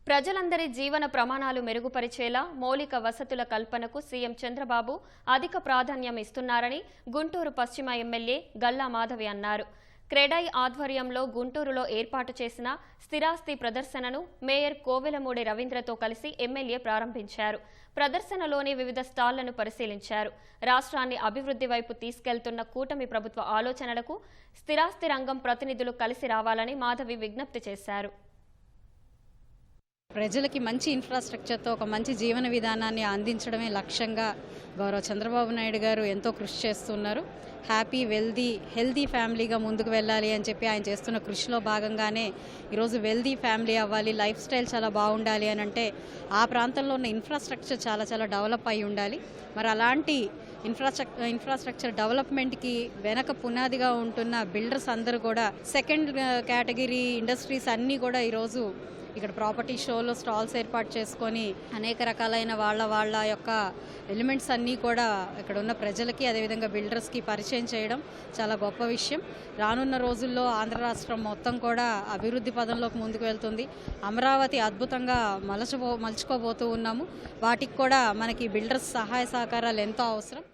ప్రజలందరి జీవన ప్రమాణాలు మెరుగుపరిచేలా మౌలిక వసతుల కల్పనకు సీఎం చంద్రబాబు అధిక ప్రాధాన్యం ఇస్తున్నారని గుంటూరు పశ్చిమ ఎమ్మెల్యే గల్లా మాధవి అన్నారు. క్రెడై ఆధ్వర్యంలో గుంటూరులో ఏర్పాటు చేసిన స్థిరాస్తి ప్రదర్శనను మేయర్ కోవెలమూడి రవీంద్రతో కలిసి ఎమ్మెల్యే ప్రారంభించారు. ప్రదర్శనలోని వివిధ స్టాళ్లను పరిశీలించారు. రాష్ట్రాన్ని అభివృద్ధి వైపు తీసుకెళ్తున్న కూటమి ప్రభుత్వ ఆలోచనలకు స్థిరాస్తి రంగం ప్రతినిధులు కలిసి రావాలని మాధవి విజ్ఞప్తి చేశారు. ప్రజలకి మంచి ఇన్ఫ్రాస్ట్రక్చర్తో ఒక మంచి జీవన విధానాన్ని అందించడమే లక్ష్యంగా గౌరవ చంద్రబాబు నాయుడు గారు ఎంతో కృషి చేస్తున్నారు. హ్యాపీ హెల్దీ ఫ్యామిలీగా ముందుకు వెళ్ళాలి అని చెప్పి ఆయన చేస్తున్న కృషిలో భాగంగానే ఈరోజు వెల్దీ ఫ్యామిలీ అవ్వాలి, లైఫ్ స్టైల్ చాలా బాగుండాలి అని అంటే ఆ ప్రాంతంలో ఉన్న ఇన్ఫ్రాస్ట్రక్చర్ చాలా డెవలప్ అయి ఉండాలి. మరి అలాంటి ఇన్ఫ్రాస్ట్రక్చర్ డెవలప్మెంట్కి వెనక పునాదిగా ఉంటున్న బిల్డర్స్ అందరూ కూడా సెకండ్ కేటగిరీ ఇండస్ట్రీస్ అన్నీ కూడా ఈరోజు ఇక్కడ ప్రాపర్టీ షోలో స్టాల్స్ ఏర్పాటు చేసుకొని అనేక రకాలైన వాళ్ళ యొక్క ఎలిమెంట్స్ అన్నీ కూడా ఇక్కడ ఉన్న ప్రజలకి అదేవిధంగా బిల్డర్స్కి పరిచయం చేయడం చాలా గొప్ప విషయం. రానున్న రోజుల్లో ఆంధ్ర రాష్ట్రం మొత్తం కూడా అభివృద్ధి పదంలోకి ముందుకు వెళ్తుంది. అమరావతి అద్భుతంగా మలుచుకోబోతూ ఉన్నాము. వాటికి కూడా మనకి బిల్డర్స్ సహాయ సహకారాలు ఎంతో అవసరం.